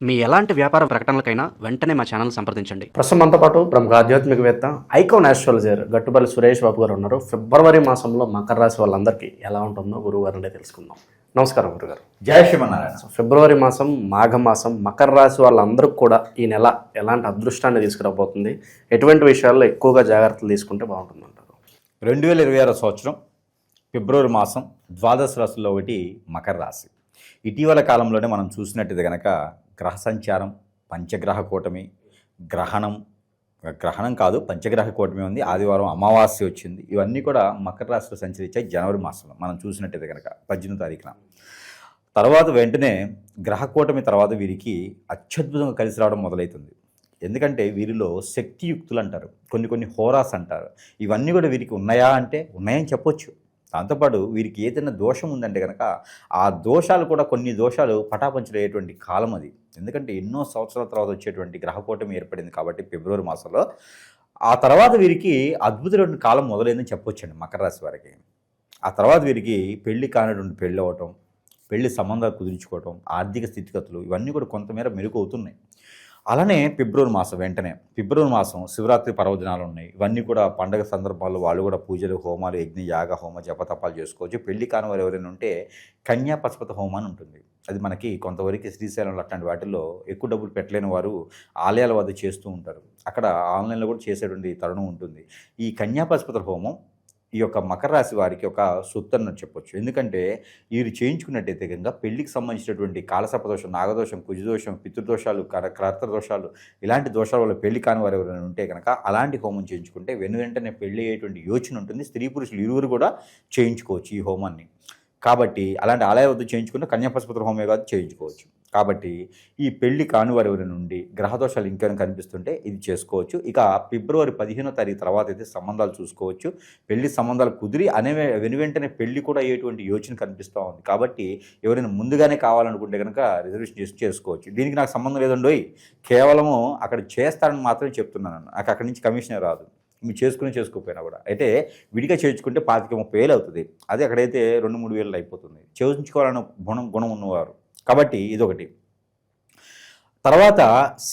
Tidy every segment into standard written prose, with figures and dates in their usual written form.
మీ ఎలాంటి వ్యాపార ప్రకటనలకైనా వెంటనే మా ఛానల్ సంప్రదించండి. ప్రస్తుతం మనతో పాటు ప్రముఖ ఆధ్యాత్మికవేత్త ఐకాన్ ఆస్ట్రాలజర్ గట్టుపల్లి సురేష్ బాబు గారు ఉన్నారు. ఫిబ్రవరి మాసంలో మకర రాశి వాళ్ళందరికీ ఎలా ఉంటుందో గురువు గారు అంటే తెలుసుకుందాం. నమస్కారం గురుగారు. జయ శ్రీమన్నారాయణ. ఫిబ్రవరి మాసం, మాఘమాసం, మకర రాశి వాళ్ళందరికీ కూడా ఈ నెల ఎలాంటి అదృష్టాన్ని తీసుకురాబోతుంది, ఎటువంటి విషయాల్లో ఎక్కువగా జాగ్రత్తలు తీసుకుంటే బాగుంటుంది అంటారు? 2026 సంవత్సరం ఫిబ్రవరి మాసం ద్వాదశ రాశుల్లో ఒకటి మకర రాశి. ఇటీవల కాలంలోనే మనం చూసినట్టుగా కనుక గ్రహ సంచారం, పంచగ్రహ కూటమి, గ్రహణం కాదు పంచగ్రహ కూటమి ఉంది. ఆదివారం అమావాస్య వచ్చింది. ఇవన్నీ కూడా మకర రాశిలో సంచరించాయి. జనవరి మాసంలో మనం చూసినట్టయితే కనుక 18వ తారీఖున తర్వాత వెంటనే గ్రహ కూటమి తర్వాత వీరికి అత్యద్భుతంగా కలిసి రావడం మొదలవుతుంది. ఎందుకంటే వీరిలో శక్తియుక్తులు అంటారు, కొన్ని హోరాస్ అంటారు. ఇవన్నీ కూడా వీరికి ఉన్నాయా అంటే ఉన్నాయని చెప్పొచ్చు. దాంతోపాటు వీరికి ఏదైనా దోషం ఉందంటే కనుక ఆ దోషాలు కూడా కొన్ని దోషాలు పటాపంచలయ్యేటువంటి కాలం అది. ఎందుకంటే ఎన్నో సంవత్సరాల తర్వాత వచ్చేటువంటి గ్రహకూటమి ఏర్పడింది కాబట్టి ఫిబ్రవరి మాసంలో ఆ తర్వాత వీరికి అద్భుతమైన కాలం మొదలైందని చెప్పొచ్చండి మకర రాశి వారికి. ఆ తర్వాత వీరికి పెళ్లి కానటువంటి పెళ్ళి అవ్వటం, పెళ్లి సంబంధాలు కుదుర్చుకోవటం, ఆర్థిక స్థితిగతులు ఇవన్నీ కూడా కొంతమేర మెరుగు అవుతున్నాయి. అలానే ఫిబ్రవరి మాసం శివరాత్రి పర్వదినాలు ఉన్నాయి. ఇవన్నీ కూడా పండగ సందర్భాల్లో వాళ్ళు కూడా పూజలు, హోమాలు, యజ్ఞ, యాగ, హోమ, జపతపాలు చేసుకోవచ్చు. పెళ్లి కాని వారు ఎవరైనా ఉంటే కన్యా పశుపత హోమాన్ని ఉంటుంది. అది మనకి కొంతవరకు శ్రీశైలంలో అట్లాంటి వాటిల్లో ఎక్కువ డబ్బులు పెట్టలేని వారు ఆలయాల వద్ద చేస్తూ ఉంటారు. అక్కడ ఆన్లైన్లో కూడా చేసేటువంటి తరుణం ఉంటుంది. ఈ కన్యా పశుపత హోమం ఈ యొక్క మకర రాశి వారికి ఒక సొత్తు అన్నట్టు చెప్పొచ్చు. ఎందుకంటే వీరు చేయించుకున్నట్టయితే కనుక పెళ్లికి సంబంధించినటువంటి కాలసర్పదోషం, నాగదోషం, కుజదోషం, పితృదోషాలు, కర్తదోషాలు ఇలాంటి దోషాల వల్ల పెళ్లి కాని వారు ఎవరైనా ఉంటే కనుక అలాంటి హోమం చేయించుకుంటే వెంటనే పెళ్లి అయ్యేటువంటి యోచన ఉంటుంది. స్త్రీ పురుషులు ఇరువురు కూడా చేయించుకోవచ్చు ఈ హోమాన్ని. కాబట్టి అలాంటి ఆలయ వద్ద చేయించుకున్న కన్యాపశుపత్ర హోమే కాదు చేయించుకోవచ్చు. కాబట్టి ఈ పెళ్లి కాని వారి ఎవరి నుండి గ్రహదోషాలు ఇంకేమైనా కనిపిస్తుంటే ఇది చేసుకోవచ్చు. ఇక ఫిబ్రవరి 15వ తారీఖు తర్వాత అయితే సంబంధాలు చూసుకోవచ్చు. పెళ్లి సంబంధాలు కుదిరి వెంటనే పెళ్లి కూడా అయ్యేటువంటి యోచన కనిపిస్తూ ఉంది. కాబట్టి ఎవరైనా ముందుగానే కావాలనుకుంటే కనుక రిజర్వేషన్ చేసుకోవచ్చు. దీనికి నాకు సంబంధం లేదండోయ్, కేవలము అక్కడ చేస్తారని మాత్రమే చెప్తున్నాను. నాకు అక్కడి నుంచి కమిషనే రాదు. మీరు చేసుకోకపోయినా కూడా అయితే విడిగా చేయించుకుంటే 25-30 వేలు అవుతుంది. అదే అక్కడైతే 2-3 వేలు అయిపోతుంది. చేయించుకోవాలన్న గుణం ఉన్నవారు. కాబట్టి ఇదొకటి. తర్వాత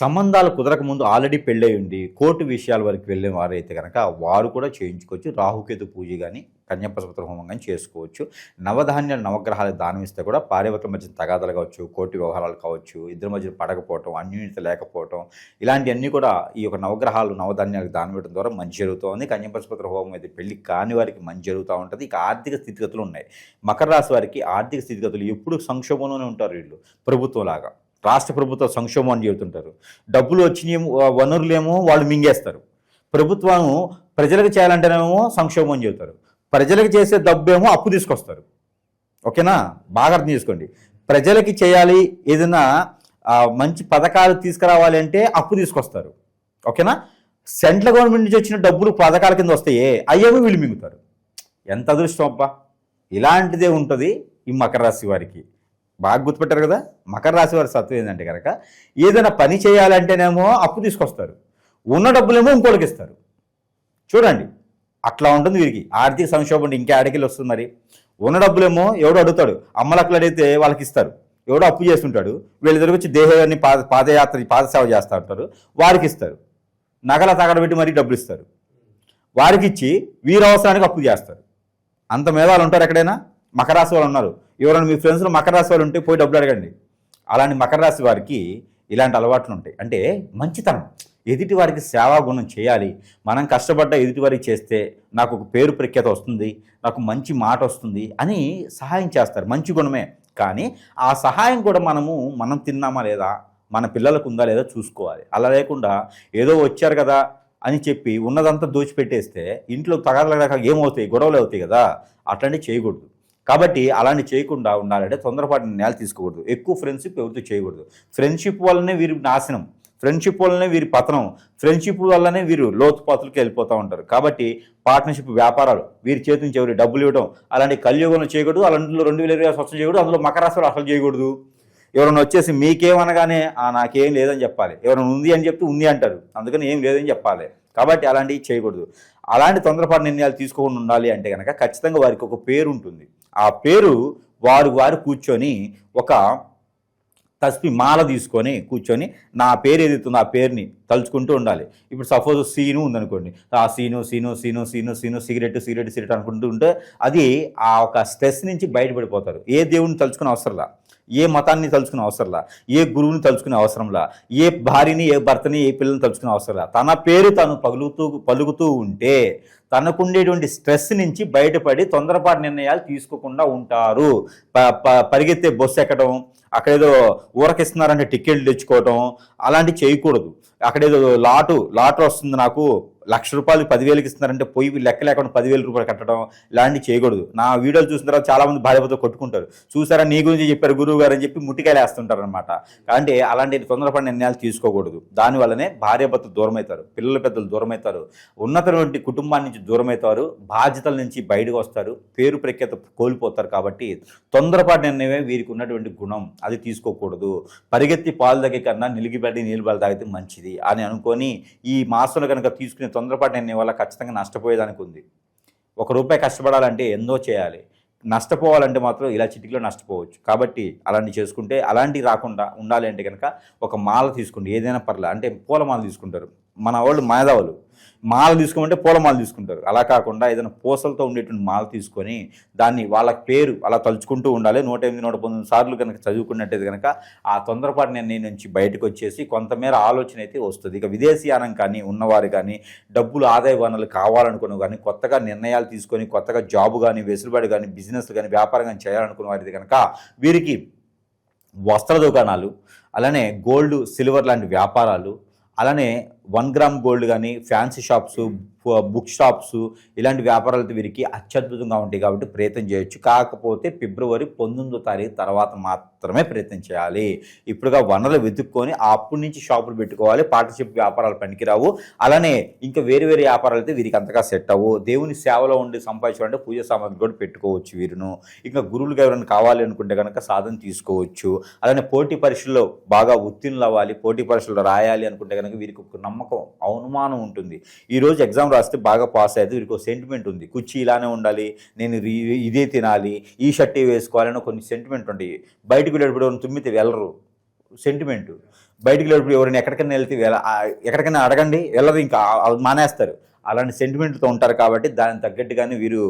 సంబంధాలు కుదరకముందు ఆల్రెడీ పెళ్ళై ఉండి కోర్టు విషయాల వరకు వెళ్ళిన వారైతే కనుక వారు కూడా చేయించుకోవచ్చు. రాహుకేతు పూజ కానీ కన్యాపశుపత్ర హోమం కానీ చేసుకోవచ్చు. నవధాన్యాలు నవగ్రహాలకు దానం ఇస్తే కూడా భార్యాభర్తల మధ్య తగాదాలు కావచ్చు, కోర్టు వ్యవహారాలు కావచ్చు, ఇద్దరి మధ్య పడకపోవటం, అన్యూన్యత లేకపోవటం ఇలాంటివన్నీ కూడా ఈ యొక్క నవగ్రహాలు నవధాన్యాలకు దానం ఇవ్వడం ద్వారా మంచి జరుగుతుంది. కన్యాపశుపత్ర హోమం అయితే పెళ్లి కాని వారికి మంచి జరుగుతూ ఉంటుంది. ఇక ఆర్థిక స్థితిగతులు ఉన్నాయి. మకర రాశి వారికి ఆర్థిక స్థితిగతులు ఎప్పుడు సంక్షోభంలోనే ఉంటారు. వీళ్ళు ప్రభుత్వంలాగా రాష్ట్ర ప్రభుత్వ సంక్షోభం అని చెబుతుంటారు. డబ్బులు వచ్చినాయేమో, వనరులేమో వాళ్ళు మింగేస్తారు. ప్రభుత్వం ప్రజలకు చేయాలంటేనేమో సంక్షోభం అని చెబుతారు. ప్రజలకు చేసే డబ్బేమో అప్పు తీసుకొస్తారు. ఓకేనా, బాగా అర్థం చేసుకోండి. ప్రజలకి చేయాలి, ఏదైనా మంచి పథకాలు తీసుకురావాలి అంటే అప్పు తీసుకొస్తారు. ఓకేనా, సెంట్రల్ గవర్నమెంట్ నుంచి వచ్చిన డబ్బులు పథకాల కింద వస్తాయే అయ్యేమో వీళ్ళు మింగుతారు. ఎంత అదృష్టం అబ్బా! ఇలాంటిదే ఉంటుంది ఈ మకర రాశి వారికి. బాగా గుర్తుపెట్టారు కదా. మకర రాశి వారి సత్వం ఏంటంటే కనుక ఏదైనా పని చేయాలంటేనేమో అప్పు తీసుకొస్తారు, ఉన్న డబ్బులేమో ఇంకోటికి ఇస్తారు. చూడండి, అట్లా ఉంటుంది వీరికి. ఆర్థిక సంక్షోభం ఇంకా ఆడికెళ్ళి వస్తుంది. మరి ఉన్న డబ్బులేమో ఎవడో అడుగుతాడు, అమ్మలక్కలు అడిగితే వాళ్ళకి ఇస్తారు. ఎవడో అప్పు చేస్తుంటాడు, వీళ్ళ దగ్గర వచ్చి దేహాన్ని పాదసేవ చేస్తూ ఉంటారు, వారికి ఇస్తారు. నగల తగడబెట్టి మరీ డబ్బులు ఇస్తారు. వారికి ఇచ్చి వీరి అవసరానికి అప్పు చేస్తారు. అంత మేధాలు ఉంటారు ఎక్కడైనా. మకర రాశి వాళ్ళు ఉన్నారు. ఎవరైనా మీ ఫ్రెండ్స్లో మకర రాశి వాళ్ళు ఉంటే పోయి డబ్బులు అడగండి. అలాంటి మకర రాశి వారికి ఇలాంటి అలవాట్లు ఉంటాయి. అంటే మంచితనం, ఎదుటి వారికి సేవా గుణం చేయాలి. మనం కష్టపడ్డ ఎదుటి వారికి చేస్తే నాకు ఒక పేరు ప్రఖ్యాత వస్తుంది, నాకు మంచి మాట వస్తుంది అని సహాయం చేస్తారు. మంచి గుణమే. కానీ ఆ సహాయం కూడా మనం తిన్నామా లేదా, మన పిల్లలకు ఉందా లేదా చూసుకోవాలి. అలా లేకుండా ఏదో వచ్చారు కదా అని చెప్పి ఉన్నదంతా దోచిపెట్టేస్తే ఇంట్లో తగాదాలు ఏమవుతాయి, గొడవలు అవుతాయి కదా. అట్లాంటివి చేయకూడదు. కాబట్టి అలాంటి చేయకుండా ఉండాలంటే తొందరపాటు నిర్ణయాలు తీసుకోకూడదు. ఎక్కువ ఫ్రెండ్షిప్ ఎవరితో చేయకూడదు. ఫ్రెండ్షిప్ వల్లనే వీరి నాశనం, ఫ్రెండ్షిప్ వల్లనే వీరి పతనం, ఫ్రెండ్షిప్ వల్లనే వీరు లోతుపాతులకి వెళ్ళిపోతూ ఉంటారు. కాబట్టి పార్ట్నర్షిప్, వ్యాపారాలు వీరి చేతి నుంచి ఎవరి డబ్బులు ఇవ్వడం అలాంటి కలియుగంలో చేయకూడదు. అలాంటిలో 2026 సంవత్సరం చేయకూడదు. అందులో మకర రాశిలో అసలు చేయకూడదు. ఎవరైనా వచ్చేసి మీకేమనగానే నాకేం లేదని చెప్పాలి. ఎవరైనా ఉంది అని చెప్తే ఉంది అంటారు, అందుకని ఏం లేదని చెప్పాలి. కాబట్టి అలాంటివి చేయకూడదు. అలాంటి తొందరపాటు నిర్ణయాలు తీసుకోకుండా ఉండాలి అంటే కనుక ఖచ్చితంగా వారికి ఒక పేరు ఉంటుంది. ఆ పేరు వారు కూర్చొని ఒక తస్పి మాల తీసుకొని కూర్చొని నా పేరు ఏదైతుందో ఆ పేరుని తలుచుకుంటూ ఉండాలి. ఇప్పుడు సపోజ్ సీను ఉందనుకోండి, ఆ scene scene scene scene scene cigarette cigarette cigarette అనుకుంటూ ఉంటే అది ఆ ఒక స్ట్రెస్ నుంచి బయటపడిపోతారు. ఏ దేవుడిని తలుచుకునే అవసరంలా, ఏ మతాన్ని తలుచుకునే అవసరంలా, ఏ గురువుని తలుచుకునే అవసరంలా, ఏ భార్యని ఏ భర్తని ఏ పిల్లల్ని తలుచుకునే అవసరంలా. తన పేరు తను పలుకుతూ ఉంటే తనకుండేటువంటి స్ట్రెస్ నుంచి బయటపడి తొందరపాటు నిర్ణయాలు తీసుకోకుండా ఉంటారు. పరిగెత్తే బస్సు ఎక్కడం, అక్కడేదో ఊరకిస్తున్నారంటే టికెట్లు తెచ్చుకోవటం అలాంటివి చేయకూడదు. అక్కడేదో లాటరీ వస్తుంది, నాకు ₹1,00,000 10,000కి ఇస్తున్నారంటే పోయి లెక్క లేకుండా ₹10,000 కట్టడం ఇలాంటివి చేయకూడదు. నా వీడియోలు చూసిన తర్వాత చాలామంది భార్యతో కొట్టుకుంటారు, చూసారా నీ గురించి చెప్పారు గురువు గారు అని చెప్పి ముట్టికాయలు వేస్తుంటారు అనమాట. అంటే అలాంటి తొందరపడి నిర్ణయాలు తీసుకోకూడదు. దానివల్లనే భార్యాభర్త దూరం అవుతారు, పిల్లల పెద్దలు దూరం అవుతారు, ఉన్నతటువంటి కుటుంబాన్ని నుంచి దూరం అవుతారు, బాధ్యతల నుంచి బయటకు వస్తారు, పేరు ప్రఖ్యాత కోల్పోతారు. కాబట్టి తొందరపాటు నిర్ణయమే వీరికి ఉన్నటువంటి గుణం, అది తీసుకోకూడదు. పరిగెత్తి పాలు తాగే కన్నా నిలిగిపడి నీళ్ళు పాలు తాగితే మంచిది అని అనుకొని ఈ మాసంలో కనుక తీసుకునే తొందరపాటు నిర్ణయం వల్ల ఖచ్చితంగా నష్టపోయేదానికి ఉంది. ₹1 కష్టపడాలంటే ఎంతో చేయాలి, నష్టపోవాలంటే మాత్రం ఇలా చిటికలో నష్టపోవచ్చు. కాబట్టి అలాంటివి చేసుకుంటే అలాంటివి రాకుండా ఉండాలి అంటే కనుక ఒక మాల తీసుకోండి, ఏదైనా పర్లేదు. అంటే పూలమాల తీసుకుంటారు మన వాళ్ళు, మేధావులు మాల తీసుకోమంటే పూలమాల తీసుకుంటారు. అలా కాకుండా ఏదైనా పూసలతో ఉండేటువంటి మాల తీసుకొని దాన్ని వాళ్ళ పేరు అలా తలుచుకుంటూ ఉండాలి. 108, 119 సార్లు కనుక చదువుకున్నట్టయితే కనుక ఆ తొందరపాటు నిర్ణయం నుంచి బయటకు వచ్చేసి కొంతమేర ఆలోచన అయితే వస్తుంది. ఇక విదేశీయానం కానీ ఉన్నవారు కానీ, డబ్బులు ఆదాయ వనరులు కావాలనుకున్న కానీ, కొత్తగా నిర్ణయాలు తీసుకొని కొత్తగా జాబు కానీ, వెసులుబాటు కానీ, బిజినెస్ కానీ, వ్యాపారం కానీ చేయాలనుకున్న వారిది కనుక వీరికి వస్త్ర దుకాణాలు, అలానే గోల్డ్ సిల్వర్ లాంటి వ్యాపారాలు, అలానే 1 గ్రామ్ గోల్డ్ కానీ, ఫ్యాన్సీ షాప్స్, బుక్ షాప్స్ ఇలాంటి వ్యాపారాలతో వీరికి అత్యద్భుతంగా ఉంటాయి. కాబట్టి ప్రయత్నం చేయొచ్చు. కాకపోతే ఫిబ్రవరి 19వ తారీఖు తర్వాత మాత్రమే ప్రయత్నం చేయాలి. ఇప్పుడుగా వనరులు వెతుక్కొని అప్పటి నుంచి షాపులు పెట్టుకోవాలి. పార్ట్నర్షిప్ వ్యాపారాలు పనికిరావు. అలానే ఇంకా వేరే వ్యాపారాలు అయితే వీరికి అంతగా సెట్ అవ్వు. దేవుని సేవలో ఉండి సంపాదించాలంటే పూజ సామాగ్రి కూడా పెట్టుకోవచ్చు వీరును. ఇంకా గురువులుగా ఎవరైనా కావాలి అనుకుంటే కనుక సాధన తీసుకోవచ్చు. అలానే పోటీ పరీక్షల్లో బాగా ఉత్తీర్ణులు అవ్వాలి, పోటీ పరీక్షలు రాయాలి అనుకుంటే కనుక వీరికి ఒక నమ్మకం, అవమానం ఉంటుంది. ఈరోజు ఎగ్జామ్ రాస్తే బాగా పాస్ అయ్యేది వీరికి ఒక సెంటిమెంట్ ఉంది, కుర్చీ ఇలానే ఉండాలి, నేను ఇదే తినాలి, ఈ షర్ట్ వేసుకోవాలని కొన్ని సెంటిమెంట్ ఉంటాయి. బయటకు వెళ్ళేటప్పుడు ఎవరైనా తుమ్మితే వెళ్ళరు, సెంటిమెంట్. బయటకు వెళ్ళేటప్పుడు ఎవరైనా ఎక్కడికైనా వెళ్తే ఎక్కడికైనా అడగండి వెళ్ళరు, ఇంకా మానేస్తారు. అలాంటి సెంటిమెంట్తో ఉంటారు. కాబట్టి దానికి తగ్గట్టుగానే వీరు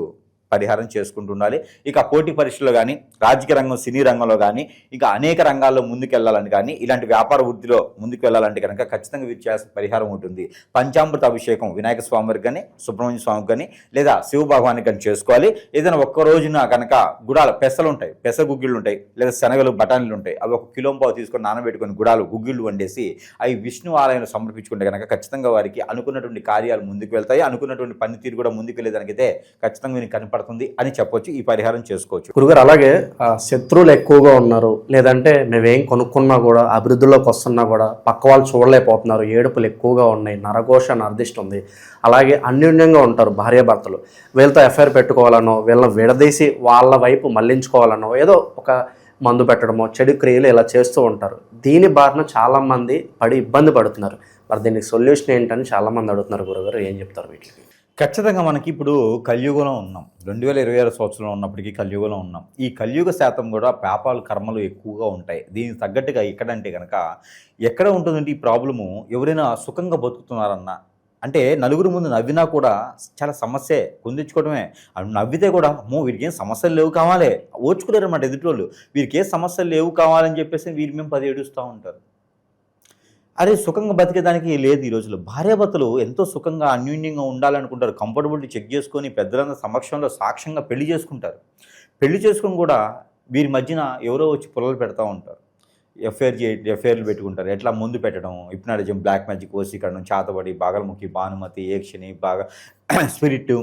పరిహారం చేసుకుంటూ ఉండాలి. ఇక పోటీ పరీక్షల్లో కానీ, రాజకీయ రంగం, సినీ రంగంలో కానీ, ఇంకా అనేక రంగాల్లో ముందుకు వెళ్ళాలని కానీ, ఇలాంటి వ్యాపార వృద్ధిలో ముందుకు వెళ్ళాలంటే కనుక ఖచ్చితంగా వీరు చేయాల్సిన పరిహారం ఉంటుంది. పంచామృత అభిషేకం వినాయక స్వామికి కానీ, సుబ్రహ్మణ్య స్వామికి కానీ, లేదా శివ భగవానికి కానీ చేసుకోవాలి. ఏదైనా ఒక్క రోజున కనుక గుడాలు పెసలు ఉంటాయి, పెసర గుగ్గిళ్ళు ఉంటాయి, లేదా శనగలు బఠానీలు ఉంటాయి, అవి 1 కిలో పావు తీసుకొని నానబెట్టుకొని గుడాలు గుగ్గిళ్ళు వండేసి అవి విష్ణు ఆలయంలో సమర్పించుకుంటే కనుక ఖచ్చితంగా వారికి అనుకున్నటువంటి కార్యాలు ముందుకు వెళ్తాయి. అనుకున్నటువంటి పనితీరు కూడా ముందుకు వెళ్ళేదానికైతే ఖచ్చితంగా వీరికి కనపడుతుంది అని చెప్పొచ్చు. ఈ పరిహారం చేసుకోవచ్చు. గురుగారు, అలాగే శత్రువులు ఎక్కువగా ఉన్నారు, లేదంటే మేమేం కొనుక్కున్నా కూడా అభివృద్ధిలోకి వస్తున్నా కూడా పక్క వాళ్ళు చూడలేకపోతున్నారు, ఏడుపులు ఎక్కువగా ఉన్నాయి, నరఘోష నరదిష్టి ఉంది, అలాగే అన్యోన్యంగా ఉంటారు భార్యాభర్తలు, వీళ్ళతో ఎఫ్ఐఆర్ పెట్టుకోవాలనో, వీళ్ళని విడదీసి వాళ్ళ వైపు మళ్లించుకోవాలనో, ఏదో ఒక మందు పెట్టడమో, చెడు క్రియలు ఇలా చేస్తూ ఉంటారు. దీని బారిన చాలామంది పడి ఇబ్బంది పడుతున్నారు. మరి దీనికి సొల్యూషన్ ఏంటని చాలామంది అడుగుతున్నారు. గురుగారు ఏం చెప్తారు వీటికి? ఖచ్చితంగా మనకి ఇప్పుడు కలియుగంలో ఉన్నాం. 2026 సంవత్సరంలో ఉన్నప్పటికీ కలియుగంలో ఉన్నాం. ఈ కలియుగ శాతం కూడా పాపాలు కర్మలు ఎక్కువగా ఉంటాయి. దీనికి తగ్గట్టుగా ఎక్కడంటే కనుక ఎక్కడ ఉంటుందంటే ఈ ప్రాబ్లము, ఎవరైనా సుఖంగా బతుకుతున్నారన్నా, అంటే నలుగురు ముందు నవ్వినా కూడా చాలా సమస్యే, కుందించుకోవడమే. నవ్వితే కూడా వీరికి ఏం సమస్యలు లేవు కావాలి, ఓర్చుకోలేరు అన్నమాట ఎదుటివాళ్ళు. వీరికి ఏ సమస్యలు లేవు కావాలని చెప్పేసి వీరి మేము 10 ఏడుస్తూ ఉంటారు. అరే సుఖంగా బతికేదానికి లేదు. ఈ రోజుల్లో భార్యాభర్తలు ఎంతో సుఖంగా అన్యోన్యంగా ఉండాలనుకుంటారు. కంఫర్టబిలిటీ చెక్ చేసుకొని పెద్దలందరి సమక్షంలో సాక్ష్యంగా పెళ్లి చేసుకుంటారు. పెళ్లి చేసుకుని కూడా వీరి మధ్యన ఎవరో వచ్చి పొలలు పెడతా ఉంటారు, ఎఫ్ఐఆర్లు పెట్టుకుంటారు. ఎట్లా ముందు పెట్టడం, హిప్నాటిజం, బ్లాక్ మ్యాజిక్, వశీకరణం, చాతబడి, బాగలముఖి, భానుమతి, ఏక్షిణి, బాగా స్పిరిట్,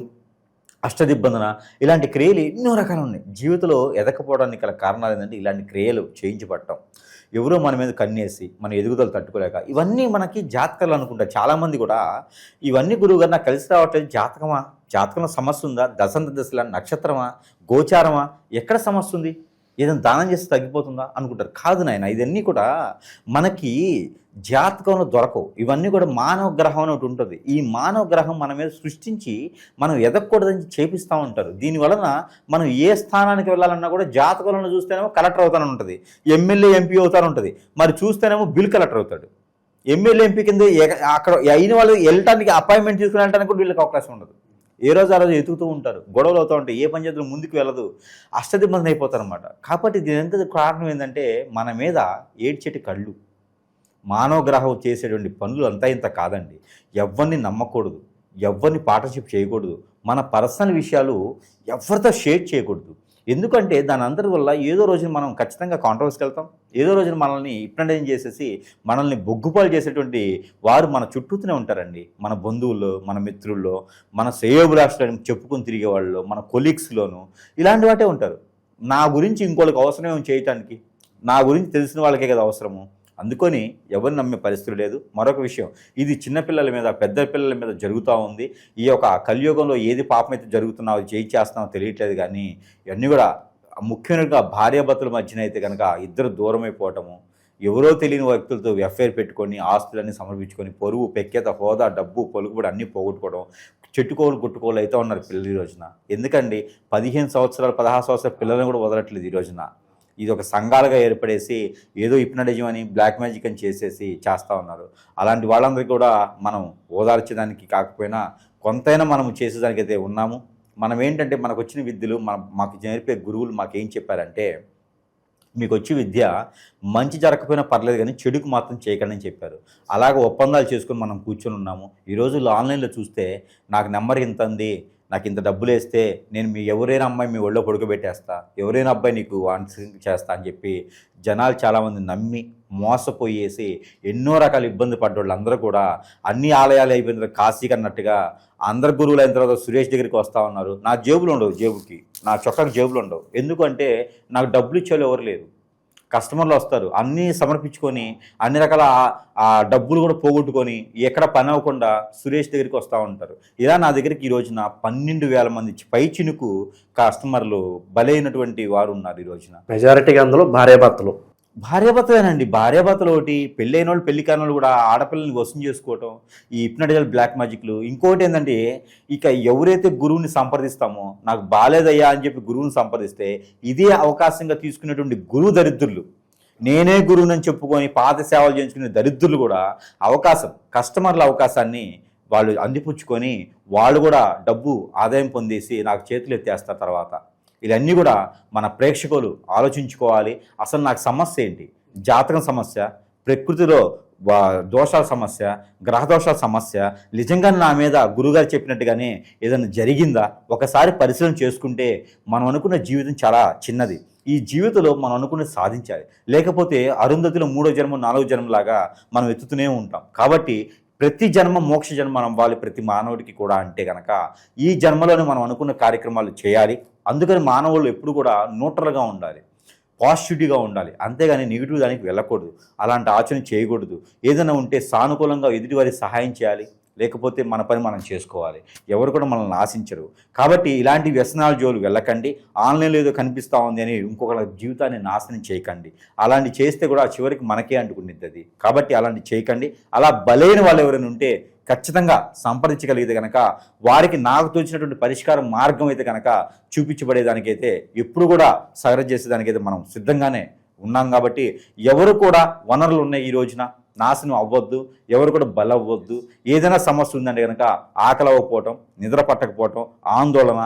అష్టదిబ్బందన, ఇలాంటి క్రియలు ఎన్నో రకాలు ఉన్నాయి. జీవితంలో ఎదకపోవడానికి గల కారణాలు ఏంటంటే ఇలాంటి క్రియలు చేయించబడటం, ఎవరో మన మీద కన్నేసి మన ఎదుగుదలు తట్టుకోలేక, ఇవన్నీ మనకి జాతకాలు అనుకుంటారు చాలామంది కూడా. ఇవన్నీ గురువుగారు నాకు కలిసి రావట్లేదు, జాతకంలో సమస్య ఉందా, దశల నక్షత్రమా, గోచారమా, ఎక్కడ సమస్య ఉంది? ఏదైనా దానం చేస్తే తగ్గిపోతుందా అనుకుంటారు. కాదు నాయన, ఇవన్నీ కూడా మనకి జాతకంలో దొరకవు. ఇవన్నీ కూడా మానవ గ్రహం అని ఒకటి ఉంటుంది. ఈ మానవ గ్రహం మన మీద సృష్టించి మనం ఎదగకూడదని చేపిస్తూ ఉంటారు. దీనివలన మనం ఏ స్థానానికి వెళ్ళాలన్నా కూడా జాతకంలో చూస్తేనేమో కలెక్టర్ అవుతానని ఉంటుంది, ఎమ్మెల్యే ఎంపీ అవుతాను ఉంటుంది, మరి చూస్తేనేమో బిల్ కలెక్టర్ అవుతాడు. ఎమ్మెల్యే ఎంపీ కింద అక్కడ అయిన వాళ్ళు వెళ్ళటానికి అపాయింట్మెంట్ తీసుకుని వెళ్ళడానికి కూడా వీళ్ళకి అవకాశం ఉండదు. ఏ రోజు ఆ రోజు ఎతుకుతూ ఉంటారు, గొడవలు అవుతూ ఉంటాయి, ఏ పంచాయతీలో ముందుకు వెళ్ళదు, అష్టదిబ్బంది అయిపోతారు అనమాట. కాబట్టి దీని కారణం ఏంటంటే మన మీద ఏడ్చేటి కళ్ళు. మానవ గ్రహం చేసేటువంటి పనులు అంతా ఇంత కాదండి. ఎవరిని నమ్మకూడదు, ఎవరిని పార్ట్నర్షిప్ చేయకూడదు, మన పర్సనల్ విషయాలు ఎవరితో షేర్ చేయకూడదు. ఎందుకంటే దాని అందరి వల్ల ఏదో రోజున మనం ఖచ్చితంగా కాంట్రవర్సీకి వెళ్తాం. ఏదో రోజున మనల్ని హిప్నటైజ్ చేసేసి మనల్ని బొగ్గుపాలు చేసేటువంటి వారు మన చుట్టూతూనే ఉంటారండి. మన బంధువుల్లో, మన మిత్రుల్లో, మన శ్రేయోభిలాషులను చెప్పుకొని తిరిగే వాళ్ళలో, మన కొలీగ్స్లోనూ ఇలాంటి వాటే ఉంటారు. నా గురించి ఇంకోళ్ళకి అవసరం చేయటానికి, నా గురించి తెలిసిన వాళ్ళకే కదా అవసరము. అందుకొని ఎవరిని నమ్మే పరిస్థితి లేదు. మరొక విషయం, ఇది చిన్నపిల్లల మీద, పెద్ద పిల్లల మీద జరుగుతూ ఉంది. ఈ యొక్క కలియుగంలో ఏది పాపం అయితే జరుగుతున్నావో, చేస్తున్నావో తెలియట్లేదు. కానీ ఇవన్నీ కూడా ముఖ్యంగా భార్యాభర్తల మధ్యన అయితే కనుక ఇద్దరు దూరం అయిపోవటము, ఎవరో తెలియని వ్యక్తులతో ఎఫ్ఐఆర్ పెట్టుకొని ఆస్తులన్నీ సమర్పించుకొని పొరుగు, పెక్కేత, హోదా, డబ్బు, పలుకుబడి అన్నీ పోగొట్టుకోవడం, చెట్టుకోలు గుట్టుకోలు అయితే ఉన్నారు పిల్లలు ఈ రోజున. ఎందుకండి 15 సంవత్సరాలు 16 సంవత్సరాల పిల్లలను కూడా వదలట్లేదు ఈ రోజున. ఇది ఒక సంఘాలుగా ఏర్పడేసి ఏదో హిప్నటిజం అని, బ్లాక్ మ్యాజిక్ అని చేసేసి చేస్తూ ఉన్నారు. అలాంటి వాళ్ళందరికీ కూడా మనం ఓదార్చేదానికి కాకపోయినా కొంతైనా మనం చేసేదానికైతే ఉన్నాము. మనం ఏంటంటే మనకు వచ్చిన విద్యలు, మాకు నేర్పే గురువులు మాకేం చెప్పారంటే, మీకు వచ్చే విద్య మంచి జరగకపోయినా పర్లేదు కానీ చెడుకు మాత్రం చేయకండి అని చెప్పారు. అలాగ ఒప్పందాలు చేసుకొని మనం కూర్చొని ఉన్నాము. ఈ రోజుల్లో ఆన్లైన్లో చూస్తే నాకు నెంబర్ ఇంత ఉంది, నాకు ఇంత డబ్బులు వేస్తే నేను ఎవరైనా అమ్మాయి మీ ఒళ్ళో పడుకోబెట్టేస్తా, ఎవరైనా అబ్బాయి నీకు ఆన్సరింగ్ చేస్తా అని చెప్పి జనాలు చాలామంది నమ్మి మోసపోయేసి ఎన్నో రకాల ఇబ్బంది పడ్డోళ్ళు అందరూ కూడా అన్ని ఆలయాలు అయిపోయిన తర్వాత కాశీకి అన్నట్టుగా అందరు గురువులు అయిన తర్వాత సురేష్ దగ్గరికి వస్తూ ఉన్నారు. నా జేబులు ఉండవు, జేబుకి నా చొక్కాకి జేబులు ఉండవు. ఎందుకంటే నాకు డబ్బులు ఇచ్చేవాళ్ళు ఎవరు లేరు. కస్టమర్లు వస్తారు, అన్నీ సమర్పించుకొని అన్ని రకాల ఆ డబ్బులు కూడా పోగొట్టుకొని ఎక్కడ పని అవ్వకుండా సురేష్ దగ్గరికి వస్తూ ఉంటారు. ఇలా నా దగ్గరికి ఈ రోజున 12,000 మంది పై చినుకు కస్టమర్లు బలైనటువంటి వారు ఉన్నారు ఈ రోజున. మెజారిటీగా అందులో భార్యాభర్తలేనండి. భార్యాభర్తలు ఒకటి, పెళ్ళైన వాళ్ళు, పెళ్లి కాని వాళ్ళు కూడా ఆడపిల్లల్ని వశం చేసుకోవటం, ఈ హిప్నటిజల్ బ్లాక్ మ్యాజిక్లు. ఇంకోటి ఏంటంటే, ఇక ఎవరైతే గురువుని సంప్రదిస్తామో, నాకు బాలేదయ్యా అని చెప్పి గురువుని సంప్రదిస్తే ఇదే అవకాశంగా తీసుకునేటువంటి గురువు దరిద్రులు, నేనే గురువునని చెప్పుకొని పాత సేవలు చేయించుకునే దరిద్రులు కూడా కస్టమర్ల అవకాశాన్ని వాళ్ళు అందిపుచ్చుకొని వాళ్ళు కూడా డబ్బు ఆదాయం పొందేసి నాకు చేతులు ఎత్తేస్తారు తర్వాత. ఇవన్నీ కూడా మన ప్రేక్షకులు ఆలోచించుకోవాలి. అసలు నాకు సమస్య ఏంటి? జాతకం సమస్య, ప్రకృతిలో దోషాల సమస్య, గ్రహ దోషాల సమస్య, నిజంగా నా మీద గురుగారు చెప్పినట్టుగానే ఏదైనా జరిగిందా? ఒకసారి పరిశీలన చేసుకుంటే మనం అనుకున్న జీవితం చాలా చిన్నది. ఈ జీవితంలో మనం అనుకున్నది సాధించాలి. లేకపోతే అరుంధతిలో 3వ జన్మ 4వ జన్మలాగా మనం ఎత్తుతూనే ఉంటాం. కాబట్టి ప్రతి జన్మ మోక్ష జన్మ అవ్వాలి ప్రతి మానవుడికి కూడా. అంటే కనుక ఈ జన్మలోనే మనం అనుకున్న కార్యక్రమాలు చేయాలి. అందుకని మానవులు ఎప్పుడు కూడా న్యూట్రల్గా ఉండాలి, పాజిటివిటీగా ఉండాలి. అంతేగాని నెగిటివ్ దానికి వెళ్ళకూడదు, అలాంటి ఆచరణ చేయకూడదు. ఏదైనా ఉంటే సానుకూలంగా ఎదుటివారికి సహాయం చేయాలి, లేకపోతే మన పని మనం చేసుకోవాలి. ఎవరు కూడా మనల్ని ఆశించరు. కాబట్టి ఇలాంటి వ్యసనాల జోలు వెళ్ళకండి. ఆన్లైన్లో ఏదో కనిపిస్తూ ఉంది అని ఇంకొకరి జీవితాన్ని నాశనం చేయకండి. అలాంటి చేస్తే కూడా చివరికి మనకే అంటుకునేది అది. కాబట్టి అలాంటి చేయకండి. అలా బలైన వాళ్ళు ఎవరైనా ఉంటే ఖచ్చితంగా సంప్రదించగలిగితే కనుక వారికి నాకు తోచినటువంటి పరిష్కార మార్గం అయితే కనుక చూపించబడేదానికైతే ఎప్పుడు కూడా సహకారం చేసేదానికైతే మనం సిద్ధంగానే ఉన్నాం. కాబట్టి ఎవరు కూడా వనరులు ఉన్నాయి ఈ రోజున నాశనం అవ్వద్దు, ఎవరు కూడా బలవ్వద్దు. ఏదైనా సమస్య ఉందంటే కనుక ఆకలి అవ్వకపోవటం, నిద్ర పట్టకపోవటం, ఆందోళన,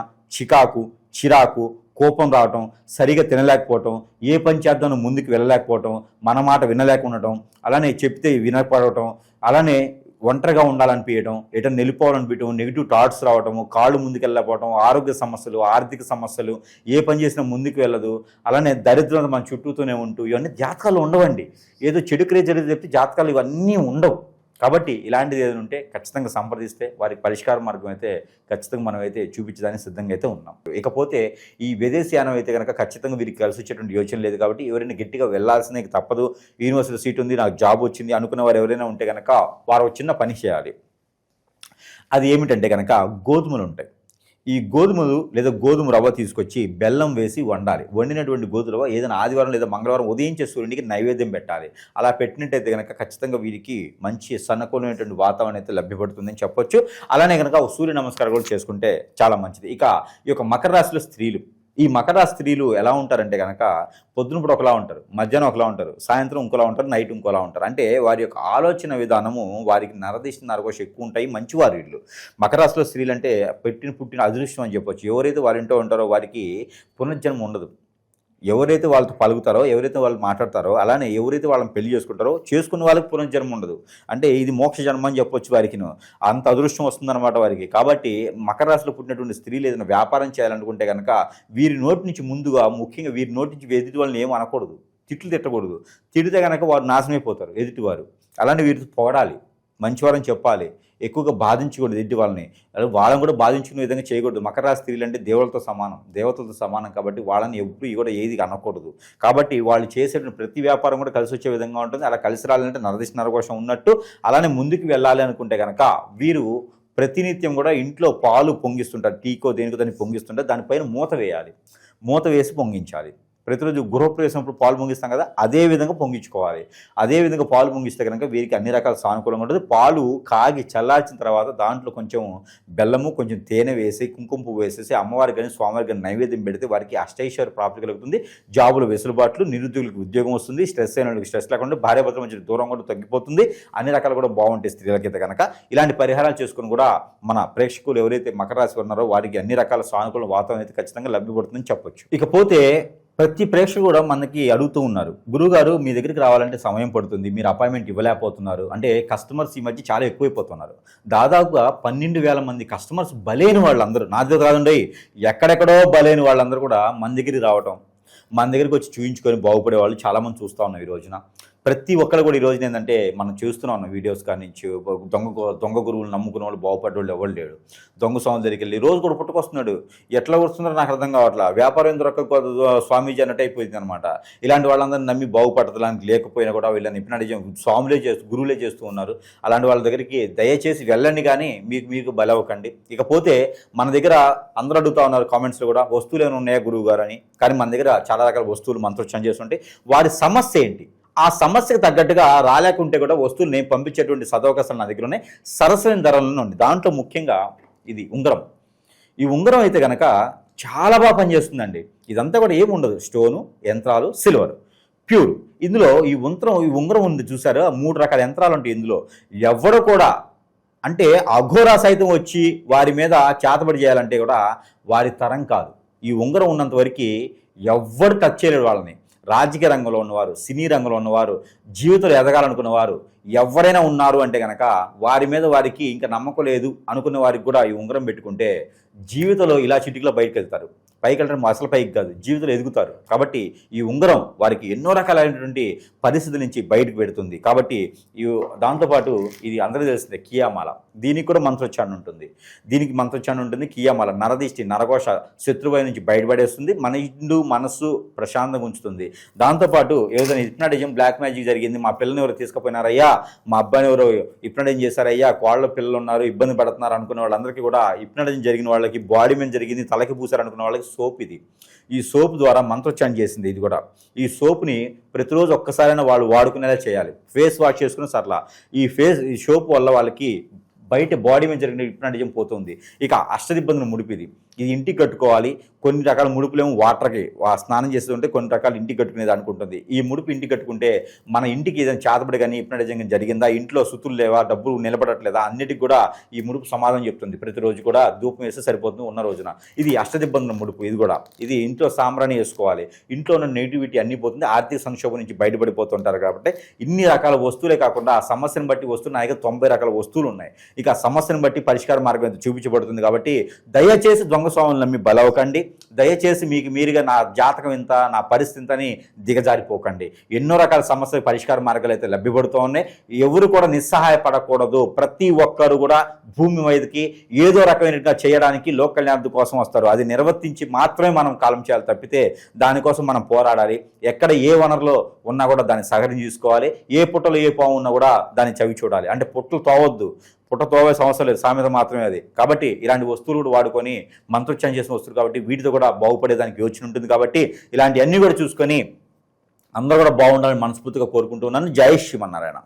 చిరాకు, కోపం రావటం, సరిగా తినలేకపోవటం, ఏ పని చేద్దామో ముందుకు వెళ్ళలేకపోవటం, మన మాట వినలేకుండటం, అలానే చెప్తే వినపడటం, అలానే ఒంటరిగా ఉండాలనిపించడం, ఎటన్నా వెళ్ళిపోవాలనిపించడం, నెగిటివ్ థాట్స్ రావటము, కాళ్ళు ముందుకు వెళ్ళకపోవడం, ఆరోగ్య సమస్యలు, ఆర్థిక సమస్యలు, ఏ పని చేసినా ముందుకు వెళ్ళదు, అలానే దరిద్రం మన చుట్టూతోనే ఉంటూ, ఇవన్నీ జాతకాలు ఉండవండి. ఏదో చెడు క్రియ జరిగితే చెప్తే జాతకాలు ఇవన్నీ ఉండవు. కాబట్టి ఇలాంటిది ఏదైనా ఉంటే ఖచ్చితంగా సంప్రదిస్తే వారికి పరిష్కార మార్గం అయితే ఖచ్చితంగా మనం అయితే చూపించడానికి సిద్ధంగా అయితే ఉన్నాం. ఇకపోతే ఈ విదేశీయానం అయితే కనుక ఖచ్చితంగా వీరికి కలిసి వచ్చేటువంటి యోచన లేదు. కాబట్టి ఎవరైనా గట్టిగా వెళ్లాల్సిందే తప్పదు. యూనివర్సిటీ సీట్ ఉంది, నాకు జాబ్ వచ్చింది అనుకున్న వారు ఎవరైనా ఉంటే కనుక వారు చిన్న పని చేయాలి. అది ఏమిటంటే కనుక గోధుమలు ఉంటాయి. ఈ గోధుమలు లేదా గోధుమ రవ్వ తీసుకొచ్చి బెల్లం వేసి వండాలి. వండినటువంటి గోధుమ రవ్వ ఏదైనా ఆదివారం లేదా మంగళవారం ఉదయించే సూర్యునికి నైవేద్యం పెట్టాలి. అలా పెట్టినట్టయితే కనుక ఖచ్చితంగా వీరికి మంచి సన్నకూలమైనటువంటి వాతావరణం అయితే లభ్యపడుతుందని చెప్పొచ్చు. అలానే కనుక సూర్య నమస్కారం కూడా చేసుకుంటే చాలా మంచిది. ఇక ఈ యొక్క మకర రాశిలో స్త్రీలు, ఈ మకర రాశి స్త్రీలు ఎలా ఉంటారంటే కనుక పొద్దునప్పుడు ఒకలా ఉంటారు, మధ్యాహ్నం ఒకలా ఉంటారు, సాయంత్రం ఇంకోలా ఉంటారు, నైట్ ఇంకోలా ఉంటారు. అంటే వారి యొక్క ఆలోచన విధానము వారికి నరదిష్టి నరకోశ ఎక్కువ ఉంటాయి. మంచివారు వీళ్ళు. మకర రాశిలో స్త్రీలు అంటే పుట్టిన అదృష్టం అని చెప్పొచ్చు. ఎవరైతే వారి ఇంట్లో ఉంటారో వారికి పునర్జన్మ ఉండదు. ఎవరైతే వాళ్ళతో పలుకుతారో, ఎవరైతే వాళ్ళు మాట్లాడతారో, అలానే ఎవరైతే వాళ్ళని పెళ్లి చేసుకుంటారో చేసుకున్న వాళ్ళకి పునర్జన్మ ఉండదు. అంటే ఇది మోక్ష జన్మ అని చెప్పొచ్చు వారికి. అంత అదృష్టం వస్తుందన్నమాట వారికి. కాబట్టి మకర రాశిలో పుట్టినటువంటి స్త్రీలు ఏదైనా వ్యాపారం చేయాలనుకుంటే కనుక వీరి నోటి నుంచి ముందుగా, ముఖ్యంగా వీరి నోటి నుంచి ఎదుటి వాళ్ళని ఏం అనకూడదు, తిట్లు తిట్టకూడదు. తిడితే కనుక వారు నాశనమైపోతారు ఎదుటివారు. అలానే వీరితో పొగడాలి, మంచివారని చెప్పాలి, ఎక్కువగా బాధించకూడదు ఎదుటి వాళ్ళని. వాళ్ళని కూడా బాధించుకునే విధంగా చేయకూడదు. మకర రాశి స్త్రీలు అంటే దేవతలతో సమానం కాబట్టి వాళ్ళని ఎప్పుడు కూడా ఏది అనకూడదు. కాబట్టి వాళ్ళు చేసేటువంటి ప్రతి వ్యాపారం కూడా కలిసి వచ్చే విధంగా ఉంటుంది. అలా కలిసి రావాలంటే నరదిష్టి నరకోశం ఉన్నట్టు. అలానే ముందుకు వెళ్ళాలి అనుకుంటే కనుక వీరు ప్రతినిత్యం కూడా ఇంట్లో పాలు పొంగిస్తుంటారు. టీకో దేనికో దాన్ని పొంగిస్తుంటారు. దానిపైన మూత వేయాలి, మూత వేసి పొంగించాలి. ప్రతిరోజు గృహప్రవేశంప్పుడు పాలు పొంగిస్తాం కదా, అదే విధంగా పొంగించుకోవాలి. అదే విధంగా పాలు పొంగిస్తే కనుక వీరికి అన్ని రకాల సానుకూలంగా ఉంటుంది. పాలు కాగి చల్లార్చిన తర్వాత దాంట్లో కొంచెం బెల్లము, కొంచెం తేనె వేసి, కుంకుమ పువ్వు వేసేసి అమ్మవారికి కానీ స్వామివారికి కానీ నైవేద్యం పెడితే వారికి అష్టైశ్వర్య ప్రాప్తి కలుగుతుంది. జాబులు వెసులుబాట్లు, నిరుద్యోగులకు ఉద్యోగం వస్తుంది, స్ట్రెస్ అయిన వాళ్ళకి స్ట్రెస్ లేకుండా భార్యాభర్తల మధ్య దూరం కూడా తగ్గిపోతుంది. అన్ని రకాలు కూడా బాగుంటాయి స్త్రీలకైతే కనుక. ఇలాంటి పరిహారాలు చేసుకుని కూడా మన ప్రేక్షకులు ఎవరైతే మకర రాశి ఉన్నారో వారికి అన్ని రకాల సానుకూల వాతావరణం అయితే ఖచ్చితంగా లభ్యపడుతుందని చెప్పొచ్చు. ఇకపోతే ప్రతి ప్రేక్షకులు కూడా మనకి అడుగుతూ ఉన్నారు, గురుగారు మీ దగ్గరికి రావాలంటే సమయం పడుతుంది, మీరు అపాయింట్మెంట్ ఇవ్వలేకపోతున్నారు. అంటే కస్టమర్స్ ఈ మధ్య చాలా ఎక్కువైపోతున్నారు. దాదాపుగా 12,000 మంది కస్టమర్స్ బలైన వాళ్ళందరూ, నా దగ్గర కాదండి, ఎక్కడెక్కడో బలైన వాళ్ళందరూ కూడా మన దగ్గరికి రావటం, మన దగ్గరికి వచ్చి చూయించుకొని బాగుపడే వాళ్ళు చాలామంది చూస్తూ ఉన్నాం ఈ రోజున. ప్రతి ఒక్కరు కూడా ఈ రోజున ఏంటంటే మనం చూస్తూనే ఉన్నాం వీడియోస్ కానించి, దొంగ గురువులు నమ్ముకున్న వాళ్ళు బాగుపడే వాళ్ళు ఎవరు లేడు. దొంగ స్వామి దగ్గరికి వెళ్ళి రోజు కూడా పుట్టుకొస్తున్నాడు. ఎట్లా వస్తున్నారో నాకు అర్థం కావట్లా. వ్యాపారం దొరక్క స్వామీజీ అన్నట్టు అయిపోయింది అనమాట. ఇలాంటి వాళ్ళందరినీ నమ్మి బాగుపడటానికి లేకపోయినా కూడా వీళ్ళని ఇప్పుడు స్వాములే గురువులే చేస్తూ ఉన్నారు. అలాంటి వాళ్ళ దగ్గరికి దయచేసి వెళ్ళండి, కానీ మీకు బలవ్వకండి. ఇకపోతే మన దగ్గర అందరూ అడుగుతూ ఉన్నారు కామెంట్స్లో కూడా, వస్తువులు ఏమైనా ఉన్నాయా గురువు గారు అని. కానీ మన దగ్గర చాలా రకాల వస్తువులు మంత్రోచ్చారణ చేస్తుంటే వారి సమస్య ఏంటి, ఆ సమస్యకు తగ్గట్టుగా రాలేకుంటే కూడా వస్తువులు నేను పంపించేటువంటి సదవకాశాలు నా దగ్గర ఉన్నాయి. సరసమైన ధరలను ఉంది. దాంట్లో ముఖ్యంగా ఇది ఉంగరం. ఈ ఉంగరం అయితే కనుక చాలా బాగా పనిచేస్తుందండి. ఇదంతా కూడా ఏముండదు, స్టోను, యంత్రాలు, సిల్వర్, ప్యూర్. ఇందులో ఈ ఉంగరం ఉంది చూసారా, 3 రకాల యంత్రాలు ఉంటాయి ఇందులో. ఎవరు కూడా అంటే అఘోరా సైతం వచ్చి వారి మీద చేతబడి చేయాలంటే కూడా వారి తరం కాదు. ఈ ఉంగరం ఉన్నంత వరకు ఎవ్వరు టచ్ చేయలేడు వాళ్ళని. రాజకీయ రంగంలో ఉన్నవారు, సినీ రంగంలో ఉన్నవారు, జీవితంలో ఎదగాలనుకున్నవారు ఎవరైనా ఉన్నారు అంటే కనుక వారి మీద వారికి ఇంకా నమ్మకం లేదు అనుకున్న వారికి కూడా ఈ ఉంగరం పెట్టుకుంటే జీవితంలో ఇలా చిటికలో బయటకు వెళ్తారు. పైకి వెళ్ళడం అసలు పైకి కాదు, జీవితంలో ఎదుగుతారు. కాబట్టి ఈ ఉంగరం వారికి ఎన్నో రకాలైనటువంటి పరిస్థితుల నుంచి బయటకు పెడుతుంది. కాబట్టి దాంతోపాటు ఇది అందరికీ తెలిసిందే కియామాల. దీనికి కూడా మంత్రోచ్చారణ ఉంటుంది. కియామాల నరదిష్టి నరకోశ శత్రువై నుంచి బయటపడేస్తుంది. మన ఇండు మనస్సు ప్రశాంతంగా ఉంచుతుంది. దాంతోపాటు ఏదైనా హిప్నాటిజం, బ్లాక్ మ్యాజిక్ జరిగింది, మా పిల్లని ఎవరు తీసుకుపోయినారయ్యా, మా అబ్బాయిని ఎవరో హిప్నాటిజం చేశారయ్యా, కోళ్ళ పిల్లలు ఉన్నారు, ఇబ్బంది పడుతున్నారు అనుకునే వాళ్ళందరికీ కూడా, హిప్నాటిజం జరిగిన వాళ్ళకి, బాడీ మీద జరిగింది, తలకి పూసారు అనుకున్న వాళ్ళకి సోప్ ఇది. ఈ సోప్ ద్వారా మంత్రోచ్చారణ చేసింది ఇది కూడా. ఈ సోప్ని ప్రతిరోజు ఒక్కసారైనా వాళ్ళు వాడుకునేలా చేయాలి. ఫేస్ వాష్ చేసుకుని సర్లా. ఈ సోప్ వల్ల వాళ్ళకి బయట బాడీ మీద జరిగిన హిప్నాటిజం పోతుంది. ఇక అష్టదిబ్బందుల ముడిపిది. ఇది ఇంటికి కట్టుకోవాలి. కొన్ని రకాల ముడుపులేమో వాటర్కి స్నానం చేస్తుంటే కొన్ని రకాలు ఇంటికి కట్టుకునేది అనుకుంటుంది. ఈ ముడుపు ఇంటికి కట్టుకుంటే మన ఇంటికి ఏదైనా చేతబడి కానీ హిప్నాటిజం జరిగిందా, ఇంట్లో సుతులు లేవా, డబ్బులు నిలబడట్లేదా, అన్నిటికి కూడా ఈ ముడుపు సమాధానం చెప్తుంది. ప్రతిరోజు కూడా ధూపం వేస్తే సరిపోతుంది ఉన్న రోజున. ఇది అష్టదిబ్బందుల ముడుపు. ఇది ఇంట్లో సాంబ్రాణి వేసుకోవాలి. ఇంట్లో ఉన్న నెగిటివిటీ అన్నీ పోతుంది. ఆర్థిక సంక్షోభం నుంచి బయటపడిపోతుంటారు. కాబట్టి ఇన్ని రకాల వస్తువులే కాకుండా ఆ సమస్యను బట్టి వస్తువులు నా దగ్గర 90 రకాల వస్తువులు ఉన్నాయి. ఇక ఆ సమస్యను బట్టి పరిష్కార మార్గం ఎంత చూపించబడుతుంది. కాబట్టి దయచేసి దొంగ స్వాములను నమ్మి బలవకండి. దయచేసి మీకు మీరుగా నా జాతకం ఇంత, నా పరిస్థితి ఇంత అని దిగజారిపోకండి. ఎన్నో రకాల సమస్యల పరిష్కార మార్గాలు అయితే లభ్యపడుతూ ఉన్నాయి. ఎవరు కూడా నిస్సహాయపడకూడదు. ప్రతి ఒక్కరు కూడా భూమి మీదకి ఏదో రకమైనగా చేయడానికి లోక కళ్యాణం కోసం వస్తారు. అది నిర్వర్తించి మాత్రమే మనం కాలం చేయాలి తప్పితే దానికోసం మనం పోరాడాలి. ఎక్కడ ఏ వనరులో ఉన్నా కూడా దాన్ని సహకరించి చూసుకోవాలి. ఏ పుట్టలో ఏ పాము ఉన్నా కూడా దాన్ని చవి చూడాలి. అంటే పుట్టలు తోవద్దు, పుట్టతోవే సమస్య లేదు, సామెత మాత్రమే అది. కాబట్టి ఇలాంటి వస్తువులు కూడా వాడుకొని మంత్రోచ్చారణ చేసిన వస్తువులు కాబట్టి వీటితో కూడా బాగుపడేదానికి యోచన ఉంటుంది. కాబట్టి ఇలాంటివన్నీ కూడా చూసుకొని అందరూ కూడా బాగుండాలని మనస్ఫూర్తిగా కోరుకుంటున్నాను. జై శ్రీమన్నారాయణ.